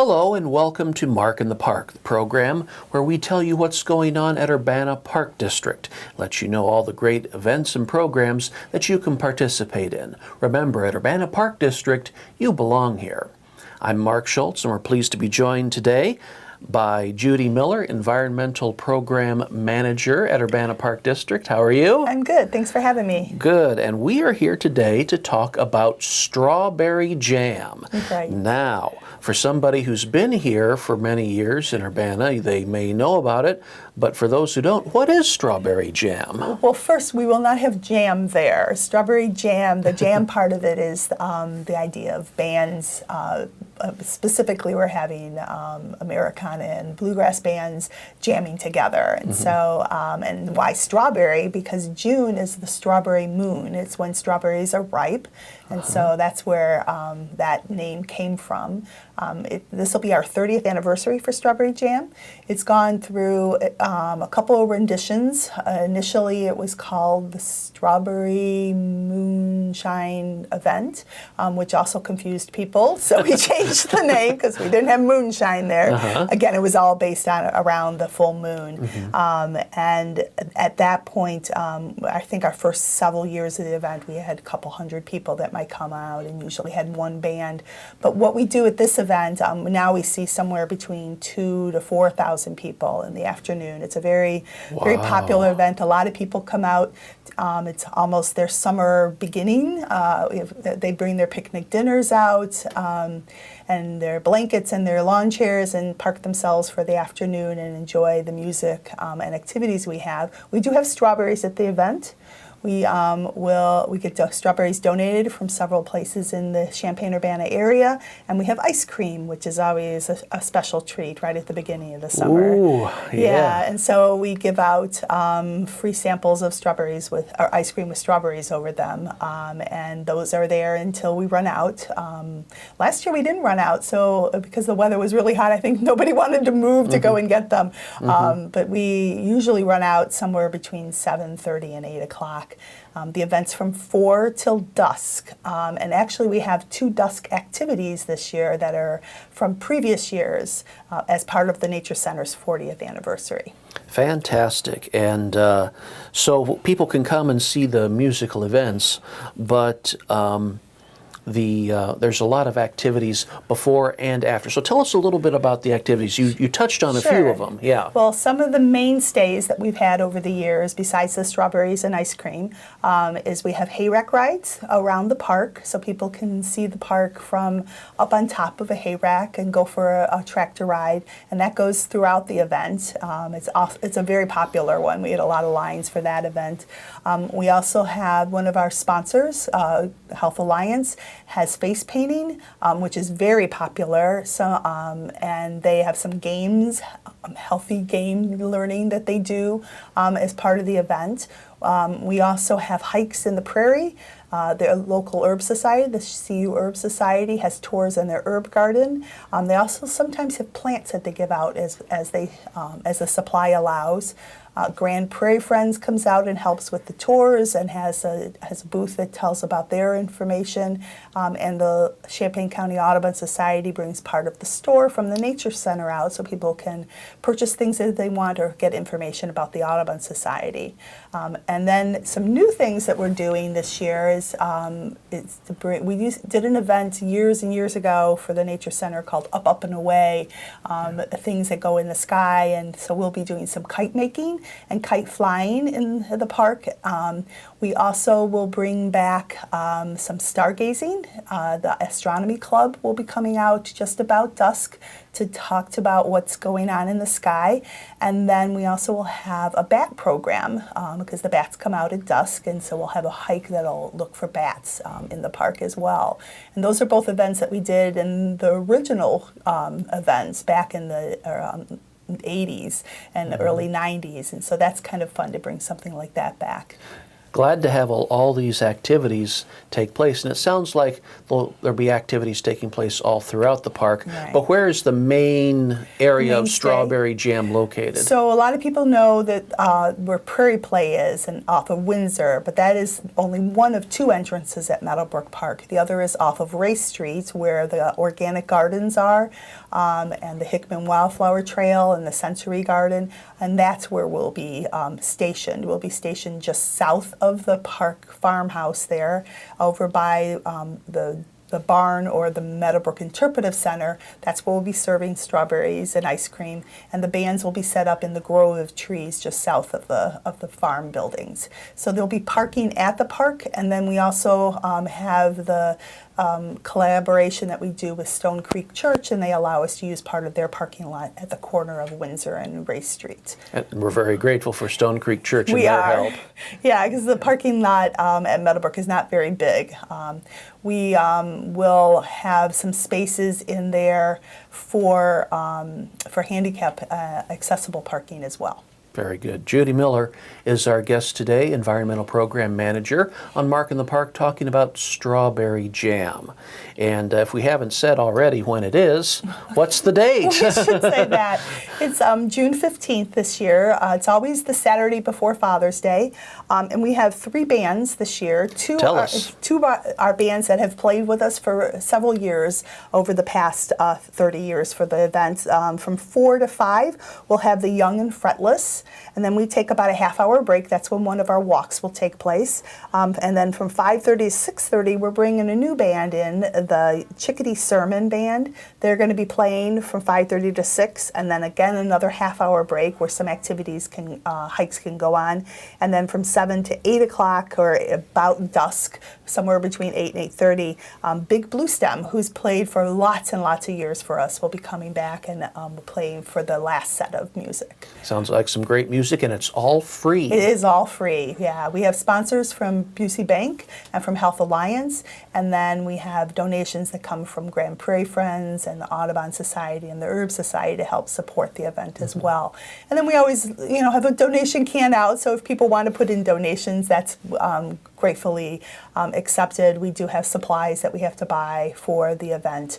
Hello and welcome to Mark in the Park, the program where we tell you what's going on at Urbana Park District, let you know all the great events and programs that you can participate in. Remember, at Urbana Park District, you belong here. I'm Mark Schultz, and we're pleased to be joined today by Judy Miller, Environmental Program Manager at Urbana Park District. How are you? I'm good. Thanks for having me. Good. And we are here today to talk about strawberry jam. Right. Now, for somebody who's been here for many years in Urbana, they may know about it, but for those who don't, what is strawberry jam? Well, first, we will not have jam there. Strawberry jam, the jam part of it is the idea of bands. Specifically, we're having Americana and bluegrass bands jamming together. And so, and why strawberry? Because June is the strawberry moon. It's when strawberries are ripe. And so that's where that name came from. This will be our 30th anniversary for Strawberry Jam. It's gone through a couple of renditions. Initially, it was called the Strawberry Moonshine Event, which also confused people. So we changed the name because we didn't have moonshine there. Again, it was all based on around the full moon. And at that point, I think our first several years of the event, we had a couple hundred people that might come out and usually had one band. But what we do at this event, now we see somewhere between 2,000 to 4,000 people in the afternoon. It's a very popular event. A lot of people come out. It's almost their summer beginning. They bring their picnic dinners out and their blankets and their lawn chairs and park themselves for the afternoon and enjoy the music and activities we have. We do have strawberries at the event. We get strawberries donated from several places in the Champaign-Urbana area, and we have ice cream, which is always a special treat right at the beginning of the summer. Ooh, yeah. And so we give out free samples of strawberries or ice cream with strawberries over them, and those are there until we run out. Last year we didn't run out, so because the weather was really hot, I think nobody wanted to move to go and get them. But we usually run out somewhere between 7:30 and 8 o'clock. The event's from 4 till dusk, and actually we have 2 dusk activities this year that are from previous years as part of the Nature Center's 40th anniversary. Fantastic. And so people can come and see the musical events, but there's a lot of activities before and after. So tell us a little bit about the activities. You touched on a few of them. Yeah. Well, some of the mainstays that we've had over the years, besides the strawberries and ice cream, is we have hayrack rides around the park, so people can see the park from up on top of a hayrack and go for a tractor ride, and that goes throughout the event. It's a very popular one. We had a lot of lines for that event. We also have one of our sponsors, Health Alliance, has face painting, which is very popular. And they have some games, healthy game learning that they do as part of the event. We also have hikes in the prairie. The local herb society, the CU Herb Society, has tours in their herb garden. They also sometimes have plants that they give out as the supply allows. Grand Prairie Friends comes out and helps with the tours and has a booth that tells about their information. And the Champaign County Audubon Society brings part of the store from the Nature Center out so people can purchase things that they want or get information about the Audubon Society. And then some new things that we're doing this year is did an event years and years ago for the Nature Center called Up, Up and Away, things that go in the sky. And so we'll be doing some kite making and kite flying in the park. We also will bring back some stargazing. The Astronomy Club will be coming out just about dusk to talk about what's going on in the sky. And then we also will have a bat program because the bats come out at dusk, and so we'll have a hike that'll look for bats in the park as well. And those are both events that we did in the original events back in the 80s and the early 90s, and so that's kind of fun to bring something like that back. Glad to have all these activities take place. And it sounds like there'll be activities taking place all throughout the park. Right. But where is the main area of Mainstay. Strawberry Jam located? So a lot of people know that where Prairie Play is and off of Windsor, but that is only one of two entrances at Meadowbrook Park. The other is off of Race Street, where the organic gardens are, and the Hickman Wildflower Trail and the Sensory Garden, and that's where we'll be stationed. We'll be stationed just south of the park farmhouse there, over by the barn or the Meadowbrook Interpretive Center. That's where we'll be serving strawberries and ice cream, and the bands will be set up in the grove of trees just south of the farm buildings. So there'll be parking at the park, and then we also have the collaboration that we do with Stone Creek Church, and they allow us to use part of their parking lot at the corner of Windsor and Race Street. And we're very grateful for Stone Creek Church and We their are. help. Yeah, because the parking lot at Meadowbrook is not very big. We will have some spaces in there for handicap accessible parking as well. Very good. Judy Miller is our guest today, Environmental Program Manager on Mark in the Park, talking about Strawberry Jam. And if we haven't said already when it is, what's the date? We should say that. It's June 15th this year. It's always the Saturday before Father's Day. And we have three bands this year. Two are bands that have played with us for several years over the past 30 years for the event. From 4 to 5, we'll have the Young and Fretless. And then we take about a half-hour break. That's when one of our walks will take place. And then from 5:30 to 6:30, we're bringing a new band in, the Chickadee Sermon Band. They're going to be playing from 5:30 to 6, and then again another half-hour break where some activities hikes can go on. And then from 7 to 8 o'clock, or about dusk, somewhere between 8 and 8:30, Big Blue Stem, who's played for lots and lots of years for us, will be coming back and playing for the last set of music. Sounds like some great music, and it's all free. It is all free, yeah. We have sponsors from Busey Bank and from Health Alliance, and then we have donations that come from Grand Prairie Friends and the Audubon Society and the Herb Society to help support the event as well. And then we always, have a donation can out, so if people want to put in donations, that's gratefully accepted. We do have supplies that we have to buy for the event,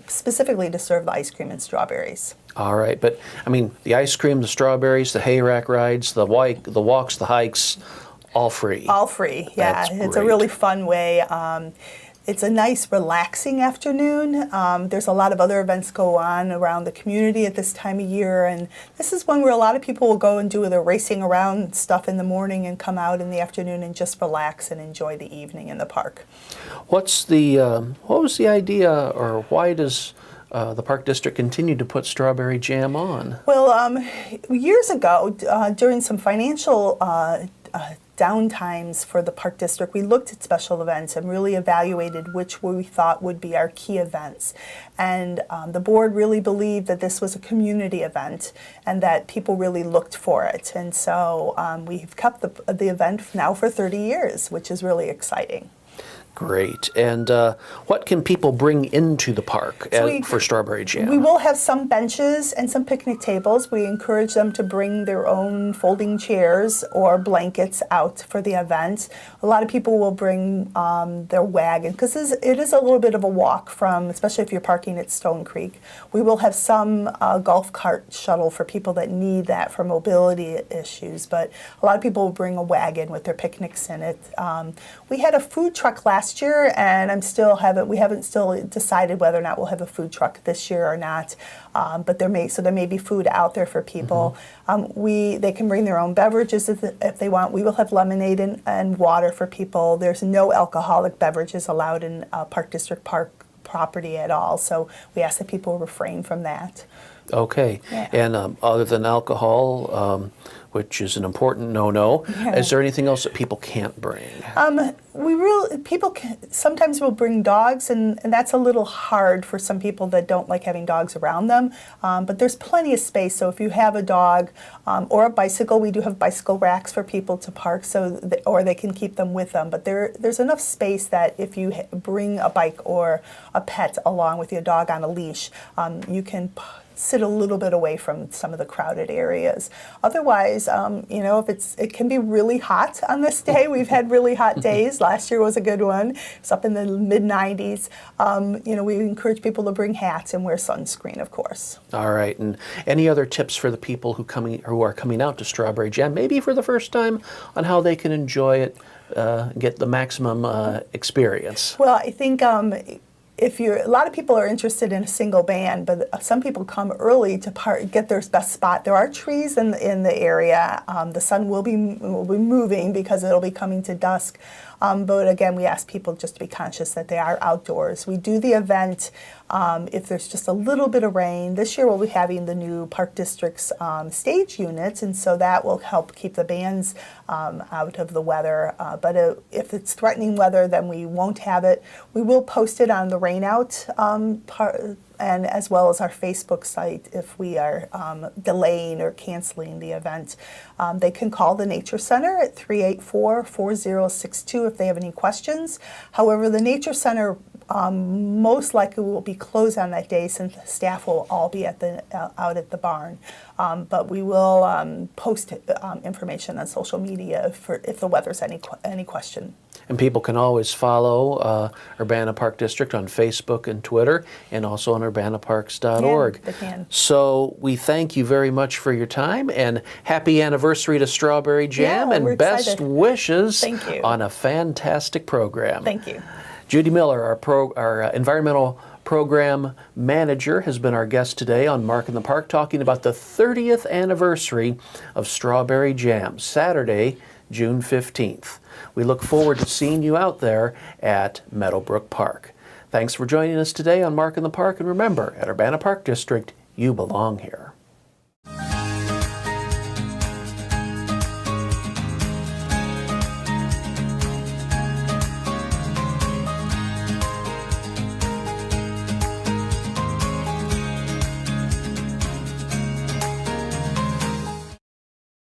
specifically to serve the ice cream and strawberries. All right, but I mean, the ice cream, the strawberries, the hay rack rides, the walks, the hikes, all free. All free, yeah. That's It's a great. really fun way. It's a nice, relaxing afternoon. There's a lot of other events go on around the community at this time of year, and this is one where a lot of people will go and do their racing around stuff in the morning and come out in the afternoon and just relax and enjoy the evening in the park. What was the idea, or why does the Park District continue to put Strawberry Jam on? Well, years ago, during some financial downtimes for the Park District, we looked at special events and really evaluated which we thought would be our key events. And the board really believed that this was a community event and that people really looked for it. And so we've kept the event now for 30 years, which is really exciting. Great. And what can people bring into the park for Strawberry Jam? We will have some benches and some picnic tables. We encourage them to bring their own folding chairs or blankets out for the event. A lot of people will bring their wagon, because it is a little bit of a walk from, especially if you're parking at Stone Creek. We will have some golf cart shuttle for people that need that for mobility issues, but a lot of people will bring a wagon with their picnics in it. We had a food truck last year, and we haven't still decided whether or not we'll have a food truck this year or not. But there may be food out there for people. They can bring their own beverages if they want. We will have lemonade and water for people. There's no alcoholic beverages allowed in Park District Park property at all, so we ask that people refrain from that. Okay. Yeah. And other than alcohol, which is an important no-no, is there anything else that people can't bring? Sometimes will bring dogs, and that's a little hard for some people that don't like having dogs around them. But there's plenty of space, so if you have a dog or a bicycle, we do have bicycle racks for people to park, or they can keep them with them. But there's enough space that if you bring a bike or a pet along with your dog on a leash, you can sit a little bit away from some of the crowded areas. Otherwise, you know, if it can be really hot on this day. We've had really hot days. Last year was a good one. It's up in the mid-90s. You know, we encourage people to bring hats and wear sunscreen, of course. All right. And any other tips for the people who are coming out to Strawberry Jam, maybe for the first time, on how they can enjoy it, get the maximum experience? Well, I think a lot of people are interested in a single band, but some people come early to get their best spot. There are trees in the area. The sun will be moving because it'll be coming to dusk. But again, we ask people just to be conscious that they are outdoors. We do the event if there's just a little bit of rain. This year we'll be having the new Park District's stage units, and so that will help keep the bands out of the weather. But if it's threatening weather, then we won't have it. We will post it on the rainout and as well as our Facebook site if we are delaying or canceling the event. They can call the Nature Center at 384-4062 if they have any questions. However, the Nature Center most likely will be closed on that day since the staff will all be out at the barn. But we will post information on social media if the weather's any question. And people can always follow Urbana Park District on Facebook and Twitter, and also on urbanaparks.org. Yeah, they can. So we thank you very much for your time, and happy anniversary to Strawberry Jam, Yeah, and we're best excited. wishes Thank you. on a fantastic program. Thank you. Judy Miller, our environmental program manager, has been our guest today on Mark in the Park, talking about the 30th anniversary of Strawberry Jam, Saturday, June 15th. We look forward to seeing you out there at Meadowbrook Park. Thanks for joining us today on Mark in the Park, and remember, at Urbana Park District, you belong here.